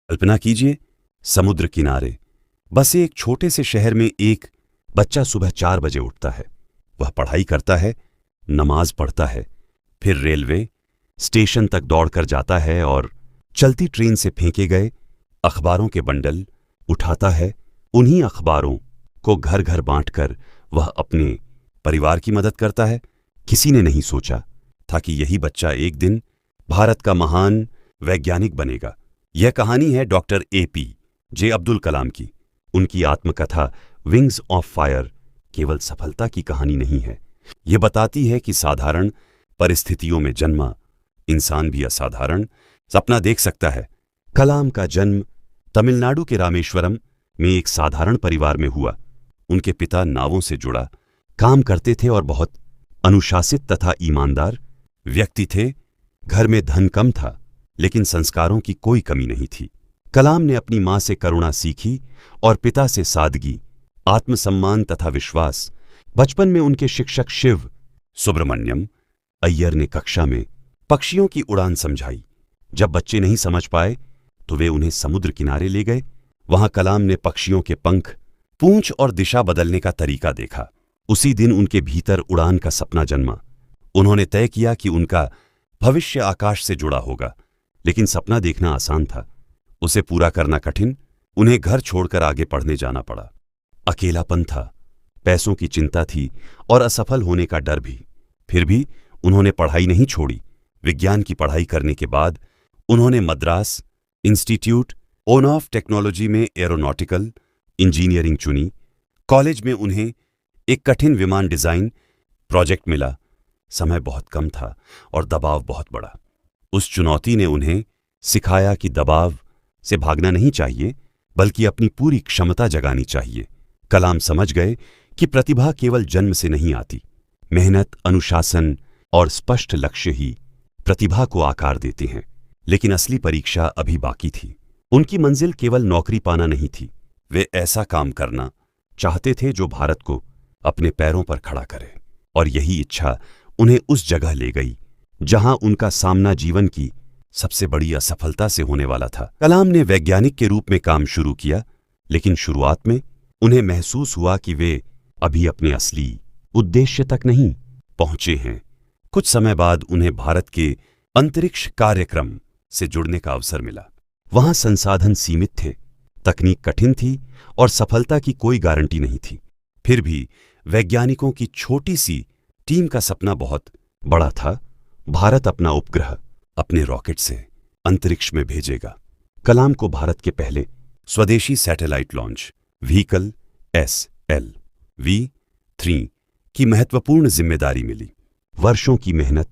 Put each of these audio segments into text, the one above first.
कल्पना कीजिए, समुद्र किनारे बसे एक छोटे से शहर में एक बच्चा सुबह 4 बजे उठता है। वह पढ़ाई करता है, नमाज पढ़ता है, फिर रेलवे स्टेशन तक दौड़कर जाता है और चलती ट्रेन से फेंके गए अखबारों के बंडल उठाता है। उन्हीं अखबारों को घर घर बांटकर वह अपने परिवार की मदद करता है। किसी ने नहीं सोचा था कि यही बच्चा एक दिन भारत का महान वैज्ञानिक बनेगा। यह कहानी है डॉक्टर APJ अब्दुल कलाम की। उनकी आत्मकथा विंग्स ऑफ फायर केवल सफलता की कहानी नहीं है। यह बताती है कि साधारण परिस्थितियों में जन्मा इंसान भी असाधारण सपना देख सकता है। कलाम का जन्म तमिलनाडु के रामेश्वरम में एक साधारण परिवार में हुआ। उनके पिता नावों से जुड़ा काम करते थे और बहुत अनुशासित तथा ईमानदार व्यक्ति थे। घर में धन कम था, लेकिन संस्कारों की कोई कमी नहीं थी। कलाम ने अपनी मां से करुणा सीखी और पिता से सादगी, आत्मसम्मान तथा विश्वास। बचपन में उनके शिक्षक शिव सुब्रमण्यम अय्यर ने कक्षा में पक्षियों की उड़ान समझाई। जब बच्चे नहीं समझ पाए तो वे उन्हें समुद्र किनारे ले गए। वहां कलाम ने पक्षियों के पंख, पूंछ और दिशा बदलने का तरीका देखा। उसी दिन उनके भीतर उड़ान का सपना जन्मा। उन्होंने तय किया कि उनका भविष्य आकाश से जुड़ा होगा, लेकिन सपना देखना आसान था, उसे पूरा करना कठिन। उन्हें घर छोड़कर आगे पढ़ने जाना पड़ा। अकेलापन था, पैसों की चिंता थी और असफल होने का डर भी। फिर भी उन्होंने पढ़ाई नहीं छोड़ी। विज्ञान की पढ़ाई करने के बाद उन्होंने मद्रास इंस्टीट्यूट ऑफ टेक्नोलॉजी में एरोनॉटिकल इंजीनियरिंग चुनी। कॉलेज में उन्हें एक कठिन विमान डिजाइन प्रोजेक्ट मिला। समय बहुत कम था और दबाव बहुत बड़ा। उस चुनौती ने उन्हें सिखाया कि दबाव से भागना नहीं चाहिए, बल्कि अपनी पूरी क्षमता जगानी चाहिए। कलाम समझ गए कि प्रतिभा केवल जन्म से नहीं आती। मेहनत, अनुशासन और स्पष्ट लक्ष्य ही प्रतिभा को आकार देते हैं। लेकिन असली परीक्षा अभी बाकी थी। उनकी मंजिल केवल नौकरी पाना नहीं थी। वे ऐसा काम करना चाहते थे जो भारत को अपने पैरों पर खड़ा करे। और यही इच्छा उन्हें उस जगह ले गई जहां उनका सामना जीवन की सबसे बड़ी असफलता से होने वाला था। कलाम ने वैज्ञानिक के रूप में काम शुरू किया, लेकिन शुरुआत में उन्हें महसूस हुआ कि वे अभी अपने असली उद्देश्य तक नहीं पहुंचे हैं। कुछ समय बाद उन्हें भारत के अंतरिक्ष कार्यक्रम से जुड़ने का अवसर मिला। वहां संसाधन सीमित थे, तकनीक कठिन थी और सफलता की कोई गारंटी नहीं थी। फिर भी वैज्ञानिकों की छोटी सी टीम का सपना बहुत बड़ा था। भारत अपना उपग्रह अपने रॉकेट से अंतरिक्ष में भेजेगा। कलाम को भारत के पहले स्वदेशी सैटेलाइट लॉन्च व्हीकल SLV-3 की महत्वपूर्ण जिम्मेदारी मिली। वर्षों की मेहनत,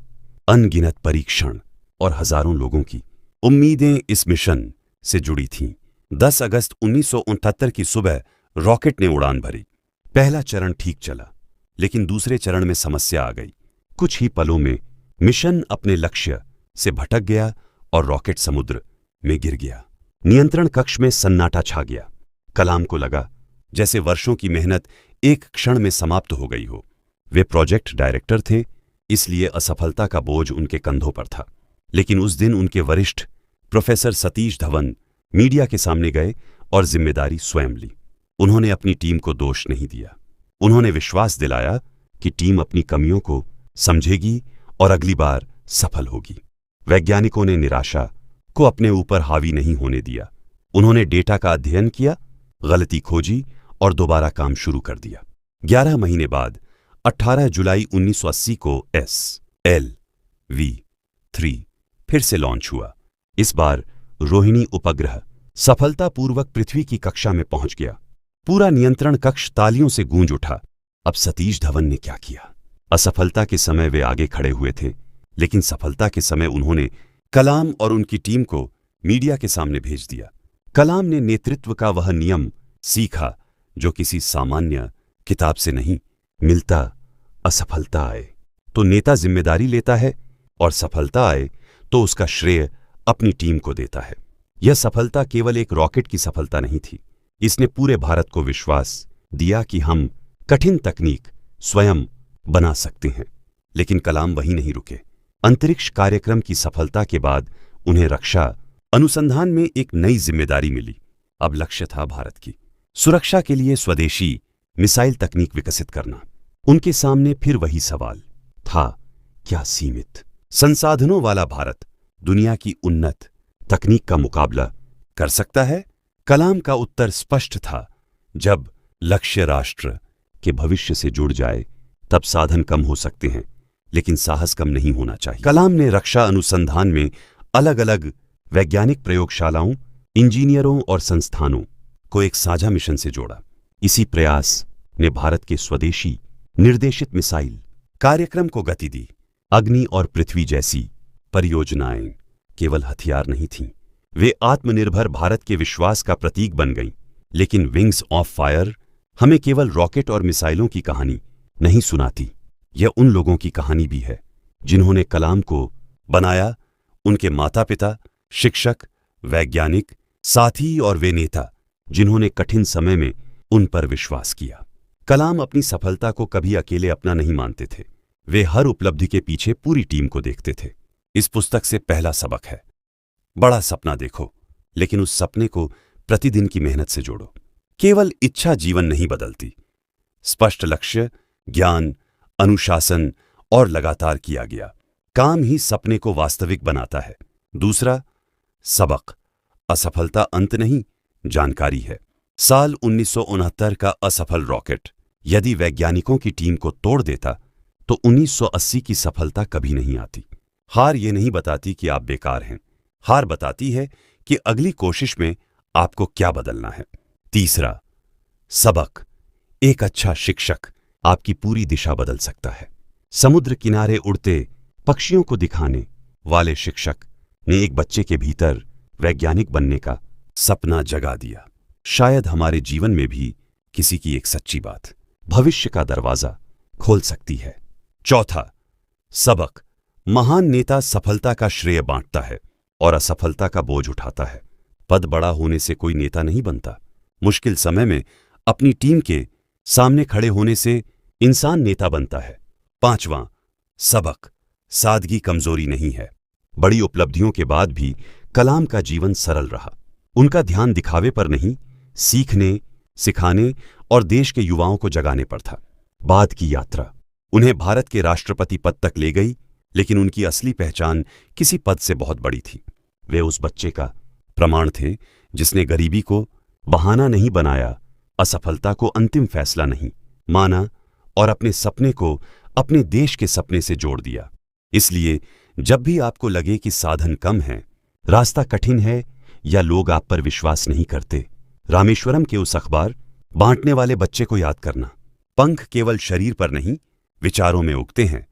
अनगिनत परीक्षण और हजारों लोगों की उम्मीदें इस मिशन से जुड़ी थीं। 10 अगस्त 1969 की सुबह रॉकेट ने उड़ान भरी। पहला चरण ठीक चला, लेकिन दूसरे चरण में समस्या आ गई। कुछ ही पलों में मिशन अपने लक्ष्य से भटक गया और रॉकेट समुद्र में गिर गया। नियंत्रण कक्ष में सन्नाटा छा गया। कलाम को लगा जैसे वर्षों की मेहनत एक क्षण में समाप्त हो गई हो। वे प्रोजेक्ट डायरेक्टर थे, इसलिए असफलता का बोझ उनके कंधों पर था। लेकिन उस दिन उनके वरिष्ठ प्रोफेसर सतीश धवन मीडिया के सामने गए और जिम्मेदारी स्वयं ली। उन्होंने अपनी टीम को दोष नहीं दिया। उन्होंने विश्वास दिलाया कि टीम अपनी कमियों को समझेगी और अगली बार सफल होगी। वैज्ञानिकों ने निराशा को अपने ऊपर हावी नहीं होने दिया। उन्होंने डेटा का अध्ययन किया, गलती खोजी और दोबारा काम शुरू कर दिया। 11 महीने बाद 18 जुलाई 1980 को SLV-3 फिर से लॉन्च हुआ। इस बार रोहिणी उपग्रह सफलतापूर्वक पृथ्वी की कक्षा में पहुंच गया। पूरा नियंत्रण कक्ष तालियों से गूंज उठा। अब सतीश धवन ने क्या किया? असफलता के समय वे आगे खड़े हुए थे, लेकिन सफलता के समय उन्होंने कलाम और उनकी टीम को मीडिया के सामने भेज दिया। कलाम ने नेतृत्व का वह नियम सीखा जो किसी सामान्य किताब से नहीं मिलता। असफलता आए तो नेता जिम्मेदारी लेता है और सफलता आए तो उसका श्रेय अपनी टीम को देता है। यह सफलता केवल एक रॉकेट की सफलता नहीं थी, इसने पूरे भारत को विश्वास दिया कि हम कठिन तकनीक स्वयं बना सकते हैं। लेकिन कलाम वहीं नहीं रुके। अंतरिक्ष कार्यक्रम की सफलता के बाद उन्हें रक्षा अनुसंधान में एक नई जिम्मेदारी मिली। अब लक्ष्य था भारत की सुरक्षा के लिए स्वदेशी मिसाइल तकनीक विकसित करना। उनके सामने फिर वही सवाल था, क्या सीमित संसाधनों वाला भारत दुनिया की उन्नत तकनीक का मुकाबला कर सकता है? कलाम का उत्तर स्पष्ट था, जब लक्ष्य राष्ट्र के भविष्य से जुड़ जाए तब साधन कम हो सकते हैं, लेकिन साहस कम नहीं होना चाहिए। कलाम ने रक्षा अनुसंधान में अलग अलग वैज्ञानिक प्रयोगशालाओं, इंजीनियरों और संस्थानों को एक साझा मिशन से जोड़ा। इसी प्रयास ने भारत के स्वदेशी निर्देशित मिसाइल कार्यक्रम को गति दी। अग्नि और पृथ्वी जैसी परियोजनाएं केवल हथियार नहीं थीं, वे आत्मनिर्भर भारत के विश्वास का प्रतीक बन गईं। लेकिन विंग्स ऑफ फायर हमें केवल रॉकेट और मिसाइलों की कहानी नहीं सुनाती, यह उन लोगों की कहानी भी है जिन्होंने कलाम को बनाया, उनके माता पिता, शिक्षक, वैज्ञानिक, साथी और वे नेता जिन्होंने कठिन समय में उन पर विश्वास किया। कलाम अपनी सफलता को कभी अकेले अपना नहीं मानते थे, वे हर उपलब्धि के पीछे पूरी टीम को देखते थे। इस पुस्तक से पहला सबक है, बड़ा सपना देखो, लेकिन उस सपने को प्रतिदिन की मेहनत से जोड़ो। केवल इच्छा जीवन नहीं बदलती, स्पष्ट लक्ष्य, ज्ञान, अनुशासन और लगातार किया गया काम ही सपने को वास्तविक बनाता है। दूसरा सबक, असफलता अंत नहीं, जानकारी है। साल 1969 का असफल रॉकेट यदि वैज्ञानिकों की टीम को तोड़ देता तो 1980 की सफलता कभी नहीं आती। हार ये नहीं बताती कि आप बेकार हैं, हार बताती है कि अगली कोशिश में आपको क्या बदलना है। तीसरा सबक, एक अच्छा शिक्षक आपकी पूरी दिशा बदल सकता है। समुद्र किनारे उड़ते पक्षियों को दिखाने वाले शिक्षक ने एक बच्चे के भीतर वैज्ञानिक बनने का सपना जगा दिया। शायद हमारे जीवन में भी किसी की एक सच्ची बात भविष्य का दरवाजा खोल सकती है। चौथा सबक, महान नेता सफलता का श्रेय बांटता है और असफलता का बोझ उठाता है। पद बड़ा होने से कोई नेता नहीं बनता, मुश्किल समय में अपनी टीम के सामने खड़े होने से इंसान नेता बनता है। पांचवां सबक, सादगी कमजोरी नहीं है। बड़ी उपलब्धियों के बाद भी कलाम का जीवन सरल रहा। उनका ध्यान दिखावे पर नहीं, सीखने, सिखाने और देश के युवाओं को जगाने पर था। बाद की यात्रा उन्हें भारत के राष्ट्रपति पद तक ले गई, लेकिन उनकी असली पहचान किसी पद से बहुत बड़ी थी। वे उस बच्चे का प्रमाण थे जिसने गरीबी को बहाना नहीं बनाया, असफलता को अंतिम फैसला नहीं माना और अपने सपने को अपने देश के सपने से जोड़ दिया। इसलिए जब भी आपको लगे कि साधन कम है, रास्ता कठिन है या लोग आप पर विश्वास नहीं करते, रामेश्वरम के उस अखबार बांटने वाले बच्चे को याद करना। पंख केवल शरीर पर नहीं, विचारों में उगते हैं,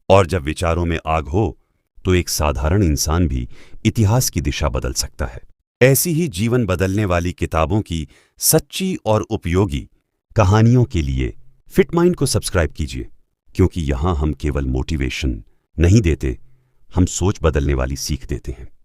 और जब विचारों में आग हो तो एक साधारण इंसान भी इतिहास की दिशा बदल सकता है। ऐसी ही जीवन बदलने वाली किताबों की सच्ची और उपयोगी कहानियों के लिए फिट माइंड को सब्सक्राइब कीजिए, क्योंकि यहां हम केवल मोटिवेशन नहीं देते, हम सोच बदलने वाली सीख देते हैं।